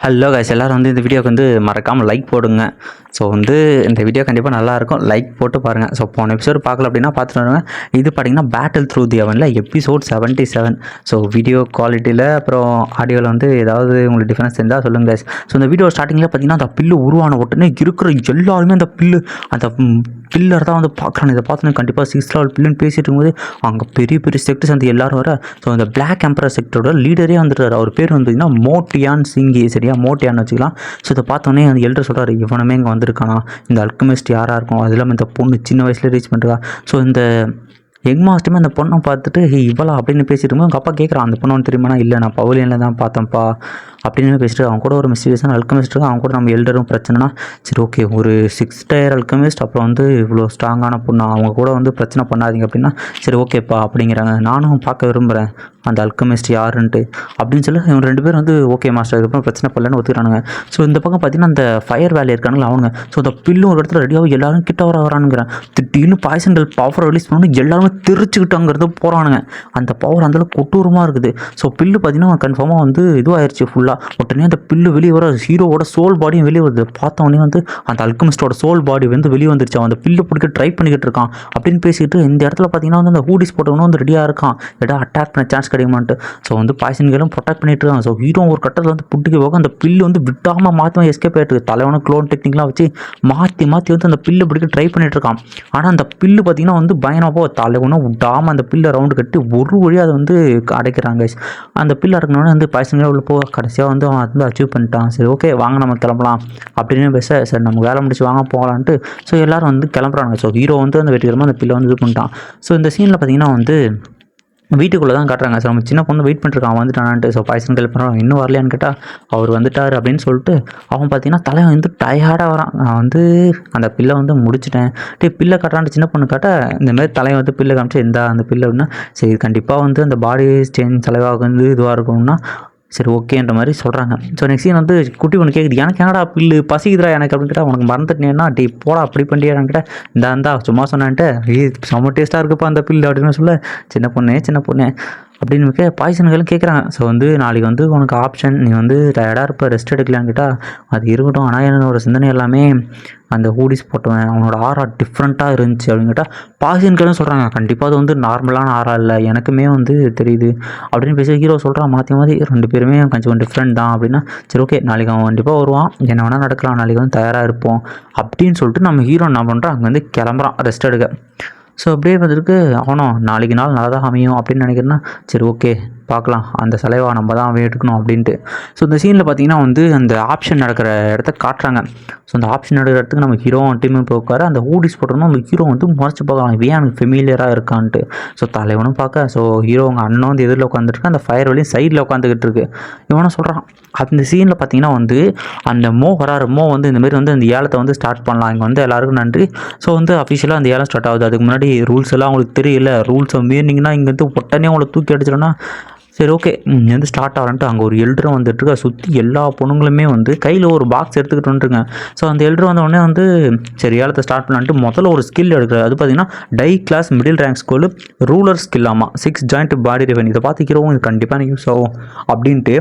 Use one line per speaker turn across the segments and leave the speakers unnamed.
Hello guys, எல்லோரும் வந்து இந்த வீடியோக்கு வந்து மறக்காமல் லைக் போடுங்க. ஸோ வந்து இந்த வீடியோ கண்டிப்பாக நல்லாயிருக்கும், லைக் போட்டு பாருங்கள். ஸோ போன எபிசோடு பார்க்கல அப்படின்னா பார்த்துட்டு வருவேன். இது பார்த்திங்கன்னா பேட்டில் த்ரூ தி அவனில் எபிசோட் 77. ஸோ வீடியோ குவாலிட்டியில் அப்புறம் ஆடியோவில் வந்து ஏதாவது உங்களுக்கு டிஃப்ரென்ஸ் இருந்தால் சொல்லுங்கள் கைஸ். ஸோ இந்த வீடியோ ஸ்டார்டிங்கில் பார்த்திங்கன்னா அந்த பில்லு உருவான உடனே இருக்கிற எல்லாருமே அந்த பில்லர் தான் வந்து பார்க்குறாங்க. இதை பார்த்து கண்டிப்பாக 6th லெவல் பில்லுன்னு பேசிட்டு இருக்கும்போது அங்கே பெரிய பெரிய செக்டர்ஸ் வந்து எல்லோரும் வர. ஸோ இந்த பிளாக் எம்பரர் செக்டரோட லீடரே வந்துட்டார். அவர் பேர் வந்து பார்த்திங்கன்னா மோட்டியான் சிங்கி, சரியா, மோட்டியான்னு வச்சுக்கலாம். ஸோ இதை பார்த்தோன்னே அந்த எல்டர் சொல்கிறார், இவனுமே இங்கே வந்திருக்கானா, இந்த அல்கமிஸ்ட் யாராக இருக்கும், அது இல்லாமல் இந்த பொண்ணு சின்ன வயசுல ரீச் பண்ணுறா. ஸோ இந்த எக் மாஸ்டருமே அந்த பொண்ணை பார்த்துட்டு இவளா அப்படின்னு பேசிட்டு இருக்கும்போது அவங்க அப்பா கேட்குறான், அந்த பொண்ணு தெரியுமானா, இல்லை நான் பவுலியனில் தான் பார்த்தேன்ப்பா அப்படின்னு பேசிட்டு அவங்க கூட ஒரு மிஸ்டீரியஸான அல்கமிஸ்ட் இருக்கும். அவங்க கூட நம்ம எல்டரும் பிரச்சனைனா, சரி ஓகே, ஒரு 6th டயர் அல்கமிஸ்ட் அப்புறம் வந்து இவ்வளோ ஸ்ட்ராங்கான பொண்ணு, அவங்க கூட வந்து பிரச்சனை பண்ணாதீங்க அப்படின்னா, சரி ஓகேப்பா அப்படிங்கிறாங்க. நானும் பார்க்க விரும்புகிறேன் அந்த அல்கமிஸ்ட் யாருன்ட்டு அப்படின்னு சொல்லி இவங்க 2 பேர் வந்து ஓகே மாஸ்டர் அதுக்கப்புறம் பிரச்சனை பண்ணலன்னு ஒத்துக்கிறானுங்க. ஸோ இந்த பக்கம் பார்த்தீங்கன்னா அந்த ஃபயர் வேலி இருக்கானுங்களா அவனுங்க. ஸோ அந்த பில்லும் ஒரு இடத்துல ரெடியாகவும் எல்லாரும் கிட்ட வரானுங்கிறேன். திடீர்னு பாய்சன்கள் பவர் ரிலீஸ் பண்ணி எல்லாருமே தெரிச்சுக்கிட்டாங்கிறது போகிறானுங்க. அந்த பவர் அந்தளவுக்கு கொட்டூரமாக இருக்குது. ஸோ பில்லு பார்த்தீங்கன்னா கன்ஃபார்மாக வந்து இதுவாகிடுச்சு ஃபுல்லாக. உடனே அந்த பில்லு வெளியே வர, ஹீரோவோட சோல் பாடியும் வெளியே வருது. பார்த்தவொடனே வந்து அந்த அல்கமிஸ்டோட சோல் பாடி வந்து வெளியே வந்துருச்சு. அந்த பில்லு பிடிக்க ட்ரை பண்ணிக்கிட்டு இருக்கான் அப்படின்னு பேசிட்டு இந்த இடத்துல பார்த்தீங்கன்னா வந்து அந்த ஹூடிஸ் போட்டவனும் வந்து ரெடியாக இருக்கான், எடா அட்டாக் பண்ண சான்ஸ் கிடைக்குமான்ட்டு. ஸோ வந்து பாய்சன்களும் ப்ரொடெக்ட் பண்ணிட்டு இருக்காங்க. ஸோ ஹீரோ ஒரு கட்டத்தில் வந்து புட்டுக்கு போக அந்த பில்லு வந்து விட்டாமல் மாற்றி எஸ்கேப் ஆகிட்டு இருக்கு. தலைவன க்ளோன் டெக்னிக்லாம் வச்சு மாற்றி வந்து அந்த பில்லு பிடிக்க ட்ரை பண்ணிட்டு இருக்கான். ஆனால் அந்த பில்லு பார்த்தீங்கன்னா வந்து பயணப்போ தலைவனும் விட்டாமல் அந்த பில்லை ரவுண்டு கட்டி ஒரு வழியாக அதை வந்து அடைக்கிறாங்க. அந்த பில்லு அடக்கணுன்னு வந்து பாய்சன்களே உள்ள போக கடைசியாக வந்து அவன் வந்து அச்சீவ் பண்ணிட்டான். சரி ஓகே வாங்க நம்ம கிளம்பலாம் அப்படின்னு பேச, சரி நம்ம வேலை முடிச்சு வாங்க போகலான்ட்டு ஸோ எல்லோரும் வந்து கிளம்புறாங்க. ஸோ ஹீரோ வந்து அந்த வெற்றிகரமாக அந்த பில்லை வந்து இது பண்ணிட்டான். ஸோ இந்த சீனில் பார்த்தீங்கன்னா வந்து வீட்டுக்குள்ளே தான் காட்டுறாங்க. ஸோ நம்ம சின்ன பொண்ணு வெயிட் பண்ணிருக்கான், அவன் வந்துட்டானான்ட்டு. ஸோ பாய்சன் கல் பண்ணுறான், இன்னும் வரலையான்னு கேட்டால் அவர் வந்துட்டார் அப்படின்னு சொல்லிட்டு அவன் பார்த்தீங்கன்னா தலைவன் வந்து டயர்டாக வரான். நான் வந்து அந்த பில்லை வந்து முடிச்சிட்டேன், பில்லை காட்டுறான்ட்டு சின்ன பொண்ணு காட்ட இந்தமாதிரி தலைவன் வந்து பில்லை காமிச்சு எந்த அந்த பில்லை அப்படின்னா, சரி கண்டிப்பாக வந்து அந்த பாடி சேஞ்ச் தலைவாக வந்து இதுவாக இருக்கணும்னா சரி ஓகேன்ற மாதிரி சொல்கிறாங்க. ஸோ நெக்ஸ்ட் சீன் வந்து குட்டி ஒன்று கேட்குது, எனக்கு என்னடா பில்லு பசிக்குதுரா எனக்கு அப்படின்னு கேட்டால், உனக்கு மறந்துட்டேன்னா போடா அப்படி பண்ணியான்னு கேட்டால், இந்தா சும்மா சொன்னான்ட்டு செம்ம டேஸ்ட்டாக இருக்குப்பா அந்த பில்லு அப்படின்னு சொல்ல, சின்ன பொண்ணு அப்படின்னு பாய்சன்களும் கேட்குறாங்க. ஸோ வந்து நாளைக்கு வந்து உனக்கு ஆப்ஷன், நீ வந்து டயர்டாக இருப்ப ரெஸ்ட் எடுக்கலான்னு கேட்டால் அது இருக்கட்டும், ஆனால் என்னோட சிந்தனை எல்லாமே அந்த ஹூடிஸ் போட்டவன் அவனோட ஆரா டிஃப்ரெண்ட்டாக இருந்துச்சு அப்படின்னு கேட்டால் பாய்சன்களும் சொல்கிறாங்க, கண்டிப்பாக அது வந்து நார்மலான ஆரா இல்லை, எனக்குமே வந்து தெரியுது அப்படின்னு பேசி ஹீரோ சொல்கிறான். மாற்றி 2 பேருமே கொஞ்சம் டிஃப்ரெண்ட் தான் அப்படின்னா, சரி ஓகே நாளைக்கு அவன் கண்டிப்பாக வருவான், என்ன வேணால் நடக்கலாம், நாளைக்கு வந்து தயாராக இருப்போம் அப்படின்னு சொல்லிட்டு நம்ம ஹீரோ என்ன பண்ணுறான், அங்கே வந்து கிளம்புறான் ரெஸ்ட் எடுக்க. ஸோ அப்படியே வந்துருக்கு அவனும் நாளைக்கு நாள் நல்லா தான் அமையும் அப்படின்னு நினைக்கிறேன்னா, சரி ஓகே பார்க்கலாம், அந்த செலவா நம்ம தான் எடுக்கணும் அப்படின்ட்டு. ஸோ இந்த சீனில் பார்த்தீங்கன்னா வந்து அந்த ஆப்ஷன் நடக்கிற இடத்த காட்டுறாங்க. ஸோ அந்த ஆப்ஷன் நடக்கிற இடத்துக்கு நம்ம ஹீரோ டீமும் போய் உட்கார, அந்த ஹூடிஸ் போட்டோம்னா அந்த ஹீரோ வந்து முறைச்சி பார்க்கலாம், இவன் எனக்கு ஃபெமிலியராக இருக்கான்ட்டு. ஸோ தலைவனும் பார்க்க, ஸோ ஹீரோ அவங்க அண்ணன் வந்து எதிரில் உட்காந்துருக்கு, அந்த ஃபயர் வழியும் சைடில் உட்காந்துக்கிட்டு இருக்கு. இவனும் சொல்கிறான். அந்த சீனில் பார்த்தீங்கன்னா வந்து அந்த மோ வந்து இந்தமாரி வந்து அந்த ஏலத்தை வந்து ஸ்டார்ட் பண்ணலாம், இங்கே வந்து எல்லாருக்கும் நன்றி. ஸோ வந்து அஃபிஷியலாக அந்த ஏலம் ஸ்டார்ட் ஆகுது. அதுக்கு முன்னாடி ரூல்ஸ் எல்லாம் உங்களுக்கு தெரியல, ரூல்ஸை மீறினீங்கன்னா இங்கே வந்து உடனே உங்களை தூக்கி அடிச்சிடனா, சரி ஓகே இங்கே வந்து ஸ்டார்ட் ஆகலான்ட்டு அங்கே ஒரு எல்டரும் வந்துட்டுருக்க, சுற்றி எல்லா பொண்ணுங்களுமே வந்து கையில் ஒரு பாக்ஸ் எடுத்துக்கிட்டு வந்துருங்க. ஸோ அந்த எல்டர் வந்தோடனே வந்து சரி ஏலத்தை ஸ்டார்ட் பண்ணலான்ட்டு முதல்ல ஒரு ஸ்கில் எடுக்கிறார். அது பார்த்தீங்கன்னா tie class middle rank school ruler skill, ஆமாம் 6 ஜாயிண்ட் பாடி ரெவன், இதை பார்த்துக்கிறோம் இது கண்டிப்பாக யூஸ் ஆகும் அப்படின்ட்டு.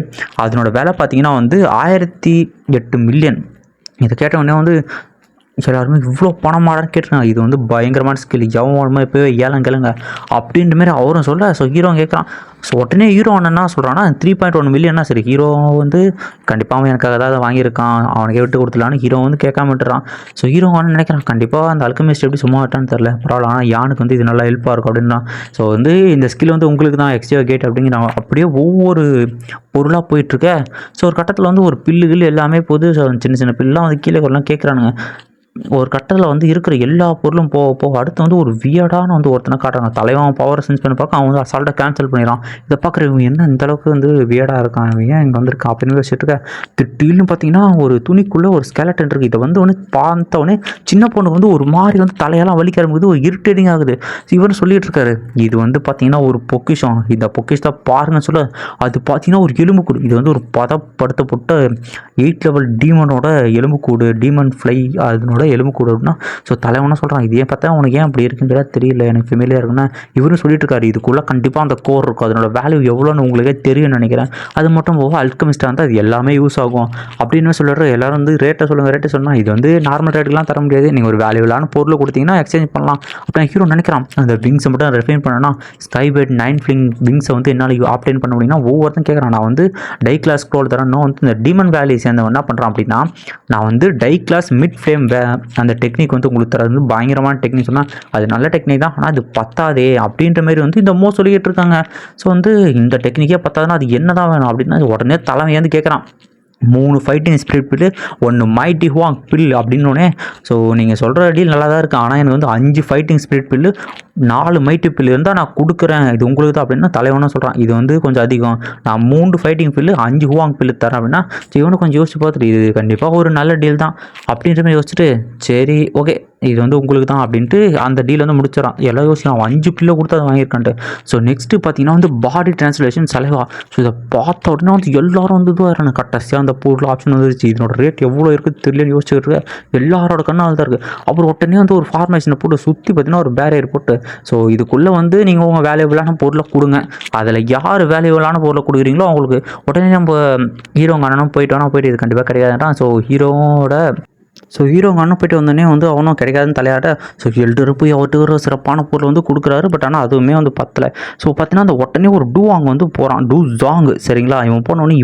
அதனோட விலை பார்த்தீங்கன்னா வந்து 1008 மில்லியன். இதை கேட்டவுடனே வந்து எல்லாருமே இவ்வளோ பணமாடான்னு கேட்டுருக்காங்க. இது வந்து பயங்கரமான ஸ்கில், எவன் இப்போவே ஏலம் கேளுங்க அப்படின்ற மாதிரி அவரும் சொல்ல. ஸோ ஹீரோ கேட்குறான். ஸோ உடனே ஹீரோ என்ன சொல்கிறான்னா 3.1 மில்லியன்னா சரி, ஹீரோ வந்து கண்டிப்பாக அவன் எனக்காக தான் அதை வாங்கியிருக்கான், அவனுக்கே விட்டு கொடுத்துலான்னு ஹீரோ வந்து கேட்காம விட்டுறான். ஸோ ஹீரோ நினைக்கிறான், கண்டிப்பாக அந்த அல்கமிஸ்ட் எப்படி சும்மா விட்டான்னு தெரில, பரவாயில்ல, ஆனால் யானுக்கு வந்து இது நல்லா ஹெல்ப்பாக இருக்கும் அப்படின்னா. ஸோ வந்து இந்த ஸ்கில் வந்து உங்களுக்கு தான் எக்ஸ்ட்ரா கேட் அப்படிங்கிறாங்க. அப்படியே ஒவ்வொரு பொருளாக போயிட்டுருக்க. ஸோ ஒரு கட்டத்தில் வந்து ஒரு பில்லுகள் எல்லாமே போது, சின்ன சின்ன பில்லாம் வந்து கீழே வரலாம் கேட்குறானுங்க. ஒரு கட்டத்தில் வந்து இருக்கிற எல்லா பொருளும் போக அடுத்து வந்து ஒரு வியர்டான வந்து ஒருத்தனை காட்டுறாங்க. தலைவன் பவர் சென்ஸ் பண்ணி பார்க்க அவன் வந்து அசால்ட்டாக கேன்சல் பண்ணிடுறான். இதை பார்க்குற இவங்க என்ன இந்த அளவுக்கு வந்து வியர்டாக இருக்கான், இவன் ஏன் இங்கே வந்திருக்கான் அப்படின்னு வச்சுட்டு இருக்க. திடீர்னு பார்த்தீங்கன்னா ஒரு துணிக்குள்ளே ஒரு ஸ்கெலட்டன் இருக்குது. இதை வந்து பார்த்தவொடனே சின்ன பொண்ணு வந்து ஒரு மாதிரி வந்து தலையெல்லாம் வலிக்க ஆரம்பிக்குது, ஒரு இரிட்டேட்டிங் ஆகுது. இவன் சொல்லிட்டு இருக்காரு, இது வந்து பார்த்தீங்கன்னா ஒரு பொக்கிஷம், இந்த பொக்கிஷத்தை பாருங்கன்னு சொல்ல அது பார்த்தீங்கன்னா ஒரு எலும்புக்கூடு. இது வந்து ஒரு பதப்படுத்தப்பட்ட 8 லெவல் டீமனோட எலும்புக்கூடு, டீமன் ஃப்ளை அதனோட எலும்பு கூட அப்படின்னா ஸோ தலைவனும் சொல்கிறான் இதே பார்த்தா உனக்கு ஏன் அப்படி இருக்குங்கிறா தெரியல எனக்கு ஃபெமிலியாக இருக்குன்னா இவரும் சொல்லிட்டு இருக்காரு இதுக்குள்ளே கண்டிப்பாக அந்த கோர் இருக்கும் அதனோட வேல்யூ எவ்வளோன்னு உங்களுக்கே தெரியும்னு நினைக்கிறேன் அது மட்டும் போக அல்கமிஸ்டாக இருந்தால் அது எல்லாமே யூஸ் ஆகும் அப்படின்னு சொல்லிடுற எல்லாரும் வந்து ரேட்டை சொல்லுங்கள் ரேட்டை சொன்னால் இது வந்து நார்மல் ரேட்டுக்குலாம் தர முடியாது நீங்கள் ஒரு வேல்யூலான பொருளை கொடுத்தீங்கன்னா எக்ஸ்சேஞ்ச் பண்ணலாம் அப்படின்னு ஹீரோ நினைக்கிறான் அந்த விங்ஸை மட்டும் ரெஃபைன் பண்ணனா ஸ்கைபேட் 9 ஃபிளிங் விங்ஸை வந்து என்னால் ஆப்டைன் பண்ண முடியும்னா ஒவ்வொருத்தரும் கேட்குறான் நான் வந்து டை கிளாஸ் ஸ்க்ரோல் தரேன் வந்து இந்த டீமன் வேலி சேர்ந்தவன் என்ன பண்ணுறான் அப்படின்னா நான் வந்து டை கிளாஸ் மிட் ஃப்ளேம் அந்த டெக்னிக் வந்து உங்களுக்கு தரது வந்து பயங்கரமான டெக்னிக் சொன்னால் அது நல்ல டெக்னிக் தான் ஆனால் அது பத்தாதே அப்படின்ற மாதிரி வந்து இந்த சொல்லிக்கிட்டு இருக்காங்க ஸோ வந்து இந்த டெக்னிக்கே பத்தாதுன்னா அது என்ன தான் வேணும் அப்படின்னா உடனே தலைமை வந்து கேட்குறான் 3 fighting spirit bill 1 mighty Huang bill அப்படின்னோடனே ஸோ நீங்கள் சொல்கிற டீல் நல்லா தான் இருக்குது ஆனால் எனக்கு வந்து 5 fighting spirit bill 4 mighty bill இருந்தால் நான் கொடுக்குறேன் இது உங்களுக்கு தான் அப்படின்னா தலைவனும் சொல்கிறான் இது வந்து கொஞ்சம் அதிகம் நான் 3 ஃபைட்டிங் பில்லு 5 ஹுவாங் பில்லு தரேன் அப்படின்னா சரி இவனு கொஞ்சம் யோசிச்சு பார்த்துட்டு இது கண்டிப்பாக ஒரு நல்ல டீல் தான் அப்படின்ற மாதிரி யோசிச்சுட்டு சரி ஓகே இது வந்து உங்களுக்கு தான் அப்படின்ட்டு அந்த டீல் வந்து முடிச்சிடறான் எல்லாம் யோசிக்கலாம் 5 கிலோ கொடுத்து அதை வாங்கியிருக்கான்ட்டு ஸோ நெக்ஸ்ட்டு பார்த்தீங்கன்னா வந்து பாடி டிரான்ஸ்லேஷன் செலவா ஸோ இதை பார்த்த உடனே வந்து எல்லாரும் வந்து இதுவாக இருக்காங்க கரெக்டாக அந்த பொருள் ஆப்ஷன் வந்துருச்சு இதனோட ரேட் எவ்வளோ இருக்குது தெரியல யோசிச்சுட்டு இருக்கு எல்லாரோட கண்ணால் தான் இருக்குது அப்புறம் உடனே வந்து ஒரு ஃபார்மேஷனை போட்டு சுற்றி பார்த்தீங்கன்னா ஒரு பேரியர் போட்டு ஸோ இதுக்குள்ளே வந்து நீங்கள் உங்கள் வேல்யூபிளான பொருளை கொடுங்க அதில் யார் வேல்யூபிளான பொருளை கொடுக்குறீங்களோ அவங்களுக்கு உடனே நம்ம ஹீரோங்க அண்ணனும் போயிட்டு இது கண்டிப்பாக கிடையாதுன்றான் ஸோ ஹீரோங்க அண்ணன் போயிட்டு வந்தோடனே வந்து அவனும் கிடைக்காதுன்னு தலையாட ஸோ எல்டர் போய் அவர்கிட்ட ஒரு சிறப்பான பொருள் வந்து கொடுக்குறாரு பட் ஆனால் அதுவுமே வந்து பத்தலை ஸோ பார்த்தீங்கன்னா அந்த உடனே ஒரு டூவாங் வந்து போகிறான் ஜாங் சரிங்களா இவன் போனோடனே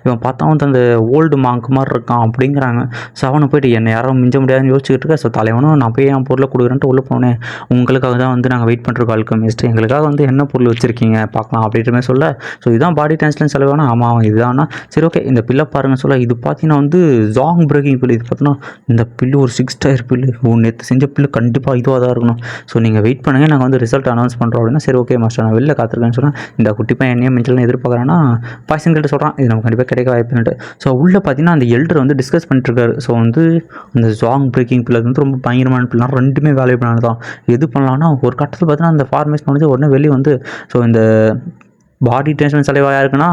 இவன் பார்த்தா வந்து அந்த ஓல்டு மாங்க் மாதிரி இருக்கான் அப்படிங்கிறாங்க ஸோ அவனை போயிட்டு என்னை யாரும் மிஞ்ச முடியாதுன்னு யோசிச்சுக்கிட்டு இருக்க ஸோ தலைவனும் நான் போய் என் பொருளை கொடுக்குறேன்ட்டு உள்ளே போனேன் உங்களுக்காக தான் வந்து நாங்கள் வெயிட் பண்ணுறோம் அல்கெமிஸ்ட் எங்களுக்காக வந்து என்ன பொருள் வச்சுருக்கீங்க பார்க்கலாம் அப்படின்ற மாதிரி சொல்ல ஸோ இதுதான் பாடி டிரான்ஸ்லேஷன் செலவானா ஆமாம் இதுதானா சரி ஓகே இந்த பில்லை பாருங்கள் சொல்ல இது பார்த்தீங்கன்னா வந்து ஜாங் பிரேக்கிங் பில் இது பார்த்தோன்னா இந்த பில்லு ஒரு 6 டயர் பில்லு நேற்று செஞ்ச பில்லு கண்டிப்பாக இதுவாக தான் இருக்கணும் ஸோ நீங்கள் வெயிட் பண்ணுங்கள் நாங்கள் வந்து ரிசல்ட் அனௌன்ஸ் பண்ணுறோம் அப்படின்னா சரி ஓகே மாஸ்டர் நான் வெளில காத்திருக்கேன்னு சொன்னால் இந்த குட்டி பையன் என்னையும் மிஞ்சலாம் எதிர்பார்க்குறான்னா பாய்சன் கிட்ட சொல்கிறான் இது நம்ம கண்டிப்பாக கிடைக்க வாய்ப்புன்ட்டு ஸோ உள்ளே பார்த்தீங்கன்னா அந்த எல்டர் வந்து டிஸ்கஸ் பண்ணிட்டுருக்காரு ஸோ வந்து அந்த ஜாங் பிரேக்கிங் பில் வந்து ரொம்ப பயங்கரமான பில்லாம் ரெண்டுமே வேல்யூபிளானது தான் எது பண்ணலாம்னா ஒரு கட்டத்தில் பார்த்தீங்கன்னா அந்த ஃபார்மேஷன் வந்து உடனே வெளியே வந்து ஸோ இந்த பாடி டென்ஷன் செலவாக இருக்குன்னா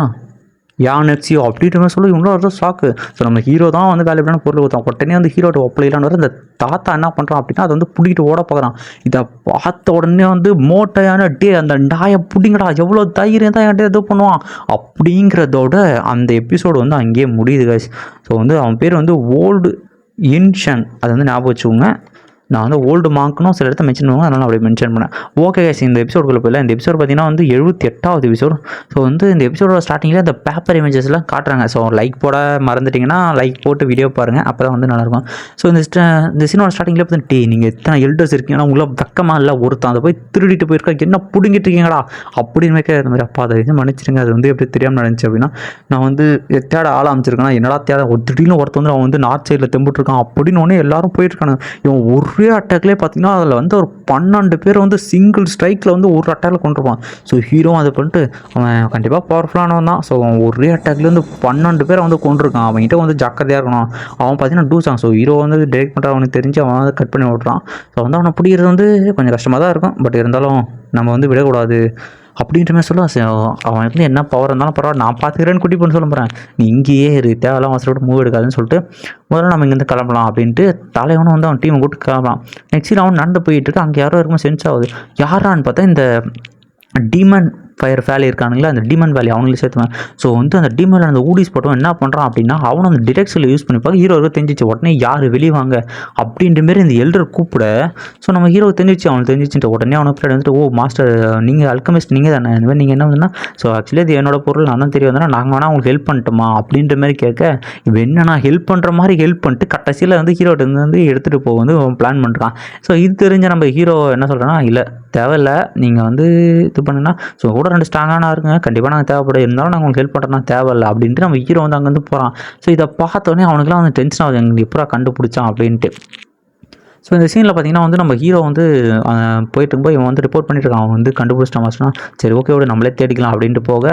யானெக்ஸியோ அப்படின்ற மாதிரி சொல்லி இவ்வளோ ஒரு ஷாக்கு ஸோ நம்ம ஹீரோ தான் வந்து வேல்யூபிளான பொருள் கொடுத்தான் உடனே வந்து ஹீரோட்ட ஒப்பலையிலான்னு வர இந்த தாத்தா என்ன பண்ணுறான் அப்படின்னா அதை வந்து பிடிக்கிட்டு ஓட பார்க்குறான் இதை பார்த்த உடனே வந்து மோட்டையான அந்த நாயை பிடிங்கடா எவ்வளோ தைரியம் தான் என்கிட்ட இது பண்ணுவான் அப்படிங்கிறதோட அந்த எபிசோடு வந்து அங்கேயே முடியுது கைஸ் ஸோ வந்து அவன் பேர் வந்து ஓல்டு இன்ஷன் அதை வந்து ஞாபகம் வச்சுக்கோங்க நான் வந்து ஓல்டு மார்க்னும் சில இடத்த மென்ஷன் பண்ணுவேன் அதனால் அப்படியே மென்ஷன் பண்ணேன் ஓகே கைஸ் இந்த எபிசோடுக்குள்ள போயில இந்த எபிசோட் பார்த்தீங்கன்னா வந்து 78வது எபிசோட் ஸோ வந்து இந்த எபிசோட ஸ்டார்டிங்கில் இந்த பேப்பர் இமேஜஸ்லாம் காட்டுறாங்க ஸோ லைக் போட மறந்துட்டிங்கன்னா லைக் போட்டு வீடியோ பாருங்கள் அப்போ தான் வந்து நல்லாயிருக்கும் ஸோ இந்த சீனோட ஸ்டார்டிங்கில் பார்த்து நீங்கள் எத்தனை எல்டர்ஸ் இருக்கீங்கன்னா உங்களை வெக்கமாக இல்லை ஒருத்தன் அதை போய் திருடிட்டு போயிருக்கா என்ன பிடுங்கிட்டு இருக்கீங்களா அப்படின்னு இந்த மாதிரி அப்பா அதை மன்னிச்சிருங்க அது வந்து எப்படி தெரியாமல் நடந்துச்சு அப்படின்னா நான் வந்து தேட ஆள அமைச்சிருக்கேன்னா என்னடா தேட ஒரு திடீர்னு ஒருத்தர் வந்து அவன் வந்து நார்த் சைடில் தெம்பிட்டுருக்கான் அப்படின்னு ஒன்று எல்லாரும் போயிட்டுருக்காங்க இவன் ஒரே அட்டாக்லேயே பார்த்தீங்கன்னா அதில் வந்து ஒரு 12 பேர் வந்து சிங்கிள் ஸ்ட்ரைக்கில் வந்து ஒரு அட்டாக்கில் கொண்டுருப்பான் ஸோ ஹீரோ அதை பண்ணிட்டு அவன் கண்டிப்பாக பவர்ஃபுல்லானவன் தான் ஸோ அவன் ஒரே அட்டாக்லேருந்து 12 பேரை வந்து கொண்டிருக்கான் அவன்கிட்ட வந்து ஜாக்கிரதையாக இருக்கணும் அவன் பார்த்தீங்கன்னா டூசான் ஸோ ஹீரோ வந்து டைரக்ட் பண்ணுற அவனுக்கு தெரிஞ்சு அவன் வந்து கட் பண்ணி விட்றான் ஸோ வந்து அவனை பிடிக்கிறது வந்து கொஞ்சம் கஷ்டமாக தான் இருக்கும் பட் இருந்தாலும் நம்ம வந்து விடக்கூடாது அப்படின்ற மாதிரி சொல்லுவான் அவன் வந்து என்ன பவர் இருந்தாலும் பரவாயில்ல நான் பார்த்துக்கிறேன்னு குட்டி பண்ணி சொல்ல போகிறேன் நீ இங்கேயே தேவையெல்லாம் அவசரப்பட்டு மூவ் எடுக்காதுன்னு சொல்லிட்டு முதல்ல நம்ம இங்கேருந்து கிளம்பலாம் அப்படின்ட்டு தலைவனும் வந்து அவன் டீமை கூப்பிட்டு கிளம்பலாம் நெக்ஸ்ட் அவன் நடந்து போயிட்டு இருக்கு அங்கே யாரோ இருக்கும்போது சென்ஸ் ஆகுது யாரான்னு பார்த்தா இந்த டீமன் ஃபயர் வேலி இருக்கானுங்களா அந்த டீமன் வேலி அவங்களே சேர்த்துவேன் ஸோ வந்து அந்த டீமன் அந்த ஊடிஸ் போட்டவன் என்ன பண்ணுறான் அப்படின்னா அவனும் அந்த டிடெக்ஷனில் யூஸ் பண்ணிப்பாங்க ஹீரோவுக்கு தெரிஞ்சிச்சு உடனே யார் வெளியே வாங்க அப்படின்ற மாரி இந்த எல்டர் கூப்பிட ஸோ நம்ம ஹீரோவுக்கு தெரிஞ்சிச்சு அவனுக்கு தெரிஞ்சிச்சுட்டு உடனே அவனை பின்னாடி வந்துட்டு ஓ மாஸ்டர் நீங்கள் அல்கமிஸ்ட் நீங்கள் தானே இந்த மாதிரி நீங்கள் என்ன வந்துன்னா ஸோ ஆக்சுவலி அது என்னோட பொருள் நான் தான் தெரிய வந்தேன்னா நாங்கள் வேணால் அவங்களுக்கு ஹெல்ப் பண்ணிட்டோமா அப்படின்ற மாதிரி கேட்க இப்போ என்னன்னா ஹெல்ப் பண்ணுற மாதிரி ஹெல்ப் பண்ணிட்டு கடைசியில் வந்து ஹீரோட்ட வந்து எடுத்துகிட்டு போக வந்து பிளான் பண்ணுறான் ஸோ இது தெரிஞ்ச நம்ம ஹீரோ என்ன சொல்கிறேன்னா இல்லை தேவையில்லை நீங்கள் வந்து இது பண்ணுன்னா ஸோ கூட 2 ஸ்ட்ராங்கான இருங்க கண்டிப்பாக நாங்கள் தேவைப்படும் இருந்தாலும் நாங்கள் உங்களுக்கு ஹெல்ப் பண்ணுறோன்னா தேவையில்லை அப்படின்ட்டு நம்ம ஹீரோ வந்து அங்கேருந்து போகிறான் ஸோ இதை பார்த்தோன்னே அவனுக்குலாம் வந்து டென்ஷன் ஆகுது எங்களுக்கு எப்படா கண்டுபிடிச்சான் அப்படின்ட்டு ஸோ இந்த சீனில் பார்த்தீங்கன்னா வந்து நம்ம ஹீரோ வந்து போயிட்டு இருக்கும்போது இவன் வந்து ரிப்போர்ட் பண்ணிட்டு இருக்கான். அவன் வந்து கண்டுபிடிச்சிட்டான் மாஸ்டர்னா, சரி ஓகே விட நம்மளே தேடிக்கலாம் அப்படின்ட்டு போக,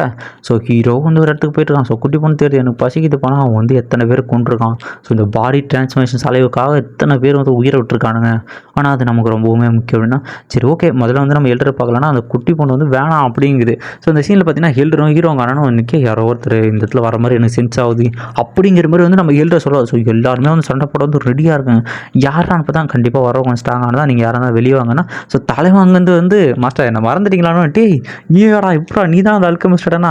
ஸோ ஹீரோ வந்து ஒரு இடத்துக்கு போயிட்டு இருக்கான். ஸோ குட்டி பொண்ணு தேடி எனக்கு பசிக்குது போனால் அவன் வந்து எத்தனை பேர் கொண்டிருக்கான். ஸோ இந்த பாடி டிரான்ஸ்ஃபர்மேஷன் அலைவுக்காக எத்தனை பேர் வந்து உயிரை விட்டுருக்கானுங்க. ஆனால் அது நமக்கு ரொம்பவுமே முக்கியம் அப்படின்னா, சரி ஓகே முதல்ல வந்து நம்ம எல்டரை பார்க்கலன்னா அந்த குட்டி பொண்ணு வந்து வேணாம் அப்படிங்குது. ஸோ இந்த சீனில் பார்த்தீங்கன்னா எல்டரும் ஹீரோங்க அண்ணனும் இன்றைக்கி யாரோ ஒருத்தர் இந்த இடத்துல வர மாதிரி எனக்கு சென்ஸ் ஆகுது அப்படிங்கிற மாதிரி வந்து நம்ம எல்டரை சொல்லுவோம். ஸோ எல்லாருமே வந்து சண்டை போட வந்து ரெடியாக இருக்காங்க. யாரான்னு பார்த்தா கண்டிப்பாக வர கொஞ்சம் ஸ்ட்ராங்கானதான், நீங்கள் யாராவது வெளியே வாங்கன்னா. ஸோ தலைவாங்கந்து வந்து மாஸ்டர் என்ன மறந்துட்டீங்களானோ, டேய் நீடா இப்படா நீ தான் அந்த அல்கெமிஸ்டடனா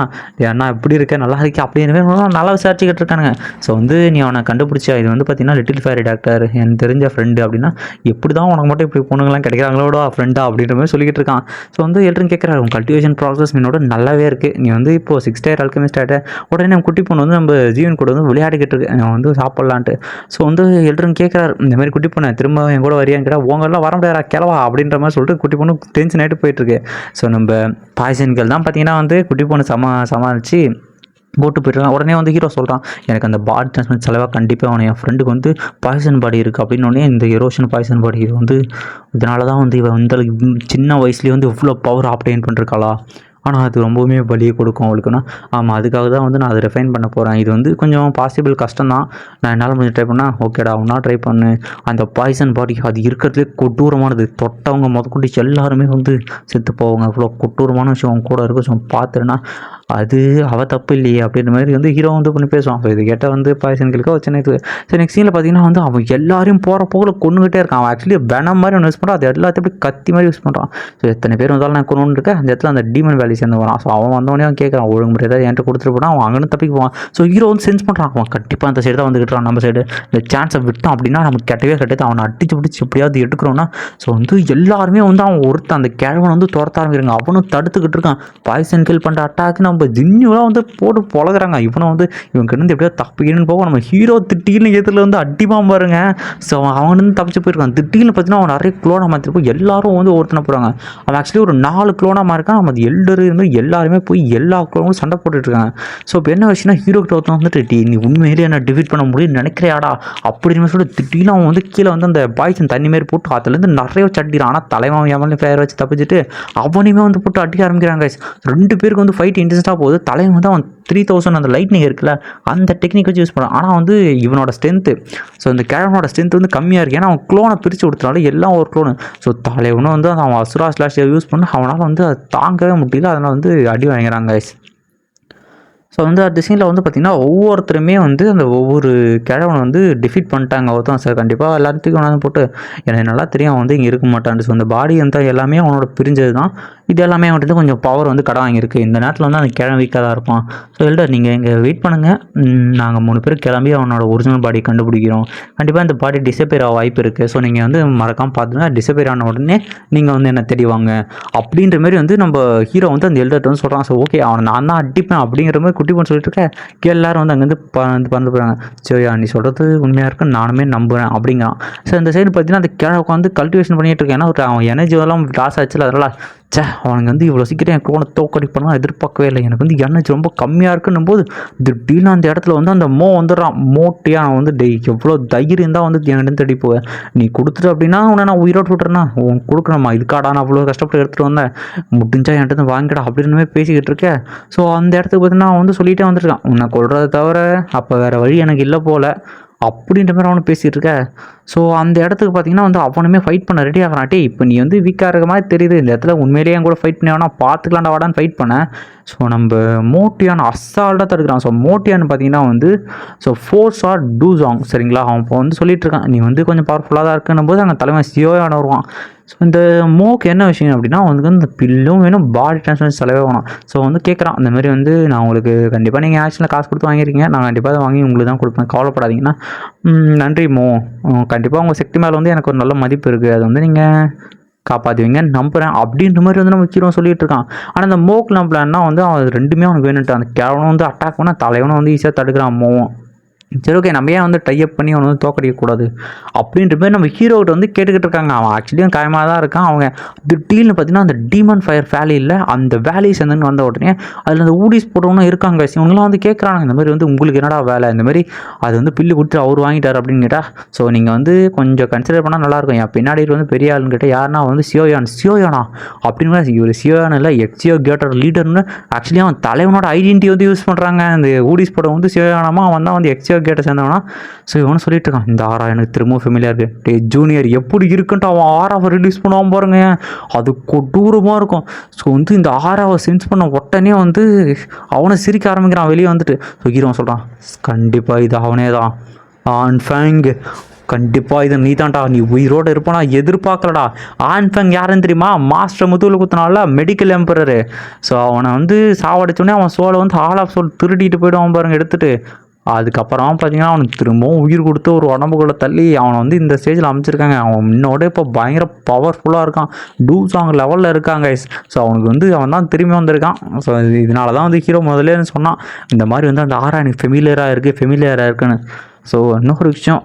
ஏன்னா இப்படி இருக்க நல்லா இருக்கே அப்படின்னு நல்லா விசாரிச்சுக்கிட்டு இருக்கானுங்க. ஸோ வந்து நீ அவனை கண்டுபிடிச்சா இது வந்து பார்த்தீங்கன்னா லிட்டில் ஃபேரி டாக்டர் எனக்கு தெரிஞ்ச ஃப்ரெண்டு அப்படின்னா, எப்படி தான் உனக்கு மட்டும் இப்படி பொண்ணுங்களாம் கிடைக்கிறாங்களோட ஃப்ரெண்டா அப்படின்ற மாதிரி சொல்லிக்கிட்டு இருக்கான். ஸோ வந்து எல்லாரும் கேட்குறாரு உன் கல்டிவேஷன் ப்ராசஸ் என்னோட நல்லாவே இருக்குது, நீ வந்து இப்போது 6 டயர் அல்கெமிஸ்ட் ஆகிட்ட உடனே நம்ம குட்டி பொண்ணு வந்து நம்ம ஜீவன் கூட வந்து விளையாடிக்கிட்டு இருக்கு அவன் வந்து சாப்பிட்லான்ட்டு. ஸோ வந்து எல்லாரும் கேட்குறாரு இந்த மாதிரி குட்டி பொண்ணு திரும்ப என் கூட வரியான்னு கேட்டால் உங்கெல்லாம் வர முடியாதா கிளவா அப்படின்ற மாதிரி சொல்லிட்டு குட்டி பொண்ணு டென்ஷன் ஆகிட்டு போயிட்டுருக்கு. ஸோ நம்ம பாய்சன்கள் தான் பார்த்தீங்கன்னா வந்து குட்டி பொண்ணு சமாளித்து போட்டு போயிட்டுருக்கான். உடனே வந்து ஹீரோ சொல்கிறான் எனக்கு அந்த பாடி டிரான்ஸ்ஃபர் செலவாக கண்டிப்பாக அவனை என் ஃப்ரெண்டுக்கு வந்து பாய்சன் பாடி இருக்குது அப்படின்னு. இந்த எரோஷன் பாய்சன் பாடி இது வந்து இதனால தான் வந்து இவன் வந்து சின்ன வயசுலேயே வந்து இவ்வளோ பவர் ஆப்டெயின் பண்ணிருக்காளா, ஆனால் அது ரொம்பவுமே வலியை கொடுக்கும் அவளுக்குன்னா. ஆமாம் அதுக்காக தான் வந்து நான் அதை ரிஃபைன் பண்ண போகிறேன். இது வந்து கொஞ்சம் பாசிபிள் கஷ்டம் தான், நான் என்னால் கொஞ்சம் ட்ரை பண்ணால் ஓகேடா ஒன்றா ட்ரை பண்ணு. அந்த பாய்சன் பாடி அது இருக்கிறதுலே கொடூரமானது, தொட்டவங்க முதற்கொண்டு எல்லாருமே வந்து செத்து போவாங்க. அவ்வளோ கொடூரமான விஷயம் அவங்க கூட இருக்கும். ஸோ பார்த்துருன்னா அது அவள் தப்பு இல்லையே அப்படின்ற மாதிரி வந்து ஹீரோ வந்து பண்ணி பேசுவான். ஸோ இது கேட்டால் வந்து பாய்சன்களுக்கு ஒரு சின்ன இது. ஸோ நெக்ஸ்ட் சீனில் பார்த்தீங்கன்னா வந்து அவன் எல்லாரையும் போகிற போகில் கொண்டுகிட்டே இருக்கான். அவன் ஆக்சுவலி வெனம் மாதிரி ஒன்று யூஸ் பண்ணுறான், அது எல்லாத்தையும் அப்படி கத்தி மாதிரி யூஸ் பண்ணுறான். ஸோ எத்தனை பேர் வந்தாலும் நான் கொண்டு இருக்கேன் அந்த இடத்துல அந்த டீமன் வேலி சேர்ந்து வரான். ஸோ அவன் வந்தவனே அவன் கேட்குறான் ஒழுங்கு முறை ஏதாவது என்கிட்ட கொடுத்துட்டு போனால் அவன் அங்கேன்னு தப்பிக்கு போவான். ஸோ ஹீரோ வந்து சென்ஸ் பண்ணுறான் அவன் கண்டிப்பாக அந்த சைடு தான் வந்துக்கிட்டான். நம்ம சைடு இந்த சான்ஸை விட்டோம் அப்படின்னா நமக்கு கெட்டவே கெட்டது, அவனை அடிச்சு பிடிச்சி எப்படியாவது எடுக்கிறோன்னா. ஸோ வந்து எல்லாருமே வந்து அவன் ஒருத்தன் அந்த கிழவனை வந்து துரத்த ஆரம்பிக்கிறாங்க. அவனும் தடுத்துக்கிட்டு இருக்கான். பாய்சன் கில் பண்ணுற அட்டாக்கு நம்ம ஜின்னிலாம் வந்து போட்டு பொழகிறாங்க. இவனை வந்து இவன் கிட்ட எப்படியோ தப்பிக்கணும்னு போக நம்ம ஹீரோ திட்டின்னு எதிரில் வந்து அடிமா பாருங்க. ஸோ அவன் வந்து தப்பிச்சு போயிருக்கான். திட்டின்னு பார்த்தீங்கன்னா அவன் நிறைய க்ளோனாக மாற்றிருப்போம். எல்லாரும் வந்து ஒருத்தனை போகிறாங்க. அவன் ஆக்சுவலி ஒரு 4 க்ளோனாக இருக்கான். நம்ம எல்டரு இருந்து எல்லாருமே போய் எல்லா க்ளோனும் சண்டை போட்டுட்ருக்காங்க. ஸோ இப்போ என்ன விஷயம்னா ஹீரோ கிட்ட ஒருத்தன் வந்துட்டு நீ உண்மையிலேயே என்ன டிஃபீட் பண்ண முடியும்னு நினைக்கிறியாடா அப்படின்னு சொல்லிட்டு திட்டின்னு அவன் வந்து கீழே வந்து அந்த பாய்சன் தண்ணி மாரி போட்டு அதுலேருந்து நிறைய வச்சு அடிக்கிறான். ஆனால் தலைவன் எவனையும் ஃபயர் வச்சு தப்பிச்சுட்டு அவனையுமே வந்து போட்டு அடிக்க ஆரம்பிக்கிறாங்க. 2 பேருக்கு வந்து ஃபைட் இன்ட்ரெஸ்ட்டாக போகுது. தலைவன் வந்து அவன் 3000 அந்த லைட்னிங் இருக்குல்ல அந்த டெக்னிக் வச்சு யூஸ் பண்ணுறான். ஆனால் வந்து இவனோட ஸ்ட்ரென்த்து, ஸோ இந்த கேரவனோட ஸ்ட்ரென்த் வந்து கம்மியாக இருக்குது. ஏன்னா அவன் க்ளோனை பிரித்து கொடுத்தனால எல்லாம் ஒரு க்ளோனு. ஸோ தலைவனும் வந்து அவன் அசுரா ஸ்லாஷ் யூஸ் பண்ண அவனால் வந்து அதை தாங்கவே முடியல. அதனால் வந்து அடி வாங்கிறாங்க கைஸ். ஸோ வந்து அந்த சீனில் வந்து பார்த்திங்கன்னா ஒவ்வொருத்தருமே வந்து அந்த ஒவ்வொரு கிழவனை வந்து டிஃபீட் பண்ணிட்டாங்க. ஒருத்தன் சார் கண்டிப்பாக எல்லாத்துக்கும் ஒன்றாந்து போட்டு எனக்கு நல்லா தெரியும் அவன் வந்து இங்கே இருக்க மாட்டான். ஸோ அந்த பாடி வந்து எல்லாமே அவனோட பிரிஞ்சது தான். இது எல்லாமே அவன்கிட்ட கொஞ்சம் பவர் வந்து கடை வாங்கியிருக்கு. இந்த நேரத்தில் வந்து அந்த கிழமை வீக்காக தான் இருப்பான். ஸோ எல்டர் நீங்கள் இங்கே வெயிட் பண்ணுங்கள், நாங்கள் 3 பேர் கிளம்பி அவனோட ஒரிஜினல் பாடி கண்டுபிடிக்கிறோம். கண்டிப்பாக இந்த பாடி டிசப்பேர் ஆக வாய்ப்பு இருக்குது. ஸோ நீங்கள் வந்து மறக்காமல் பார்த்துங்க, டிசப்பேர் ஆன உடனே நீங்கள் வந்து என்ன தெரிவாங்க அப்படின்ற மாதிரி வந்து நம்ம ஹீரோ வந்து அந்த எல்டர்கிட்ட வந்து சொல்கிறான். ஸோ ஓகே அவனை நான் தான் அடிப்பேன் அப்படிங்கிற மாதிரி குட்டி பொண்ணு சொல்லிட்டு இருக்கேன். எல்லாரும் வந்து அங்கேருந்து பறந்து போகிறாங்க. சரியா நீ சொல்கிறது உண்மையாக இருக்குன்னு நானுமே நம்புகிறேன் அப்படிங்கிறான். ஸோ இந்த சைடு பார்த்தீங்கன்னா அந்த கிழமை உட்காந்து கல்டிவேஷன் பண்ணிகிட்டு இருக்கேன். ஏன்னா அவன் எனர்ஜி எல்லாம் லாஸ் ஆச்சுல, அதனால் அவனுக்கு வந்து இவ்வளோ சீக்கிரம் என் க்ளோனை தோக்கடிப்பலாம் எதிர்பார்க்கவே இல்லை. எனக்கு வந்து எனர்ஜி ரொம்ப கம்மியாக இருக்குன்னும் போது திடீர்னு அந்த இடத்துல வந்து அந்த வந்துடுறான். மோட்டியாக நான் வந்து எவ்வளோ தைரியம் தான் வந்து என்கிட்ட தேடி போவேன். நீ கொடுத்துட்டு அப்படின்னா உன்னை நான் உயிரோடு விட்டுறேன்னா உன் கொடுக்கணுமா இதுக்காடா நான் அவ்வளோ கஷ்டப்பட்டு எடுத்துகிட்டு வந்தேன், முடிஞ்சா என்கிட்ட வாங்கிடா அப்படின்னு பேசிக்கிட்டு இருக்கேன். ஸோ அந்த இடத்துக்கு பார்த்தீங்கன்னா அவன் வந்து சொல்லிகிட்டே வந்துருக்கான் உன்னை கொள்றதை தவிர அப்போ வேறு வழி எனக்கு இல்லை போல் அப்படின்ற மாதிரி அவனு பேசிகிட்டு இருக்க. ஸோ அந்த இடத்துக்கு பார்த்தீங்கன்னா வந்து அவனுமே ஃபைட் பண்ண ரெடி ஆகிறான்ட்டே. இப்போ நீ வந்து வீக்காக இருக்க மாதிரி தெரியுது, இந்த இடத்துல உண்மையிலேயே என் கூட ஃபைட் பண்ணி வேணா பார்த்துக்கலாம்டா வாடான்னு ஃபைட் பண்ணேன். ஸோ நம்ம மோட்டியான் அசால்ட்டாக தடுக்கிறான். ஸோ மோட்டியான்னு பார்த்தீங்கன்னா வந்து ஸோ ஃபோர்ஸ் ஆர் டூ சாங் சரிங்களா. அவன் இப்போ வந்து சொல்லிட்டு இருக்கான் நீ வந்து கொஞ்சம் பவர்ஃபுல்லாக தான் இருக்குன்னும் போது அங்கே தலைவன் சியோவான வருவான். ஸோ இந்த மோக்கு என்ன விஷயம் அப்படின்னா அவனுக்கு வந்து இந்த பில்லும் வேணும், பாடி டிரான்ஸ்ஃபர் செலவே வேணும். ஸோ வந்து கேட்குறான் இந்த மாதிரி வந்து நான் உங்களுக்கு கண்டிப்பாக நீங்கள் ஆக்ஷனில் காசு கொடுத்து வாங்கியிருக்கீங்க, நான் கண்டிப்பாக அதை வாங்கி உங்களுக்கு தான் கொடுப்பேன், கவலைப்படாதீங்கன்னா நன்றி மோ, கண்டிப்பாக உங்கள் சக்தி மேலே வந்து எனக்கு ஒரு நல்ல மதிப்பு இருக்குது, அது வந்து நீங்கள் காப்பாற்றுவீங்கன்னு நம்புகிறேன் அப்படின்ற மாதிரி வந்து நம்ம ஹீரோ சொல்லிட்டு இருக்கான். ஆனால் அந்த மோக் நம்பலன்னா வந்து அவன் 2மே அவனுக்கு வேணுன்ட்டு அந்த கேவனும் வந்து அட்டாக் பண்ணால் தலைவனும் வந்து ஈஸியாக தடுக்கிறான் மோவும். சரி ஓகே நம்ம ஏன் வந்து டைப் பண்ணி அவனை வந்து தோக்கடிக்கக்கூடாது அப்படின்ற மாதிரி நம்ம ஹீரோகிட்ட வந்து கேட்டுக்கிட்டு இருக்காங்க. அவன் ஆக்சுவலியும் காயமாக தான் இருக்கான். அவங்க திடீர்னு பார்த்தீங்கன்னா அந்த டீமன் ஃபயர் வேலியில் அந்த வேலி சேர்ந்துன்னு வந்த உடனே அதில் அந்த ஊடிஸ் போட்டவனும் இருக்காங்க. இவங்களாம் வந்து கேட்குறாங்க இந்த மாதிரி வந்து உங்களுக்கு என்னடா வேலை, இந்த மாதிரி அது வந்து பில்லு கொடுத்து அவர் வாங்கிட்டார் அப்படின்னு கேட்டால், ஸோ நீங்கள் வந்து கொஞ்சம் கன்சிடர் பண்ணால் நல்லாயிருக்கும். என் பின்னாடி வந்து பெரிய ஆளுன்னு கேட்டால் யாருன்னா வந்து சியோயானா அப்படின்னு இவர் சியோயான் இல்லை எக்ஸியோ கேட்டர் லீடர்னு ஆக்சுவலி அவன் தலைவனோட ஐடென்டிட்டி வந்து யூஸ் பண்ணுறாங்க. அந்த ஊடிஸ் படம் வந்து சியோயானமா அவன் தான் வந்து எக்ஸியோ கேட்ட சேர்ந்தவனா. ஸோ இவனு சொல்லிட்டு இருக்கான் இந்த ஆரா எனக்கு திரும்ப ஃபெமிலியாக இருக்குது. டே ஜூனியர் எப்படி இருக்குன்ட்டு அவன் ஆராவை ரிலீஸ் பண்ணுவான் பாருங்க, அது கொடூரமாக இருக்கும். ஸோ வந்து இந்த ஆராவை சென்ஸ் பண்ண உடனே வந்து அவனை சிரிக்க ஆரம்பிக்கிறான் வெளியே வந்துட்டு. ஸோ ஹீரோ சொல்கிறான் கண்டிப்பாக இது அவனே தான் ஆன்ஃபேங், கண்டிப்பாக இது நீ தான்டா, நீ உயிரோடு இருப்பானா எதிர்பார்க்கலடா. ஆன்ஃபேங் யாருன்னு தெரியுமா, மாஸ்டர் முதுகில் குத்தினால மெடிக்கல் எம்பரரு. ஸோ அவனை வந்து சாவடிச்சோடனே அவன் சோலை வந்து ஆல் ஆஃப் சோல் திருடிட்டு போய்டுவான் பாருங்க எடுத்துகிட்டு. அதுக்கப்புறம் பார்த்தீங்கன்னா அவனுக்கு திரும்பவும் உயிர் கொடுத்து ஒரு உடம்புக்குள்ளே தள்ளி அவனை வந்து இந்த ஸ்டேஜில் அமைச்சிருக்காங்க. அவன் முன்னோட இப்போ பயங்கர பவர்ஃபுல்லாக இருக்கான், டூ சாங் லெவலில் இருக்காங்க. ஸோ அவனுக்கு வந்து அவன் தான் திரும்பி வந்திருக்கான். ஸோ இதனால தான் வந்து ஹீரோ முதல்ல சொன்னான் இந்த மாதிரி வந்து அந்த ஆரா எனக்கு ஃபெமிலியராக இருக்குன்னு. ஸோ இன்னொரு விஷயம்,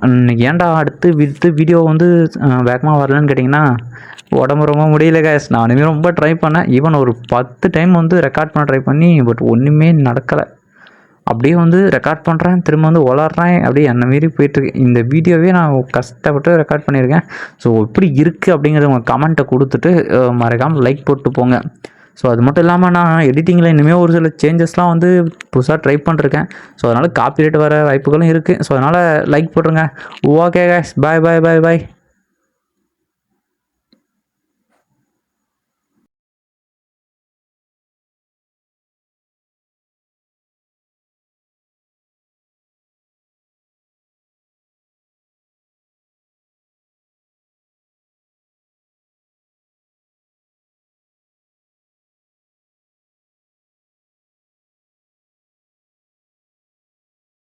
ஏன்டா அடுத்து வீடியோ வந்து வேகமாக வரலன்னு கேட்டிங்கன்னா உடம்பு ரொம்ப முடியல கேஸ். நானுமே ரொம்ப ட்ரை பண்ணேன், ஈவன் ஒரு 10 டைம் வந்து ரெக்கார்ட் பண்ண ட்ரை பண்ணி பட் ஒன்றுமே நடக்கலை. அப்படியே வந்து ரெக்கார்ட் பண்ணுறேன் திரும்ப வந்து வளர்றேன், அப்படியே என்ன மாரி போயிட்டுருக்கு. இந்த வீடியோவே நான் கஷ்டப்பட்டு ரெக்கார்ட் பண்ணியிருக்கேன். ஸோ எப்படி இருக்குது அப்படிங்கிறத உங்கள் கமெண்ட்டை கொடுத்துட்டு மறக்காமல் லைக் போட்டு போங்க. ஸோ அது மட்டும் இல்லாமல் நான் எடிட்டிங்கில் இனிமேல் ஒரு சில சேஞ்சஸ்லாம் வந்து புதுசாக ட்ரை பண்ணிருக்கேன். ஸோ அதனால் காப்பிரைட் வர வாய்ப்புகளும் இருக்குது. ஸோ அதனால் லைக் போட்டுருங்க. ஓகே கைஸ், பாய்.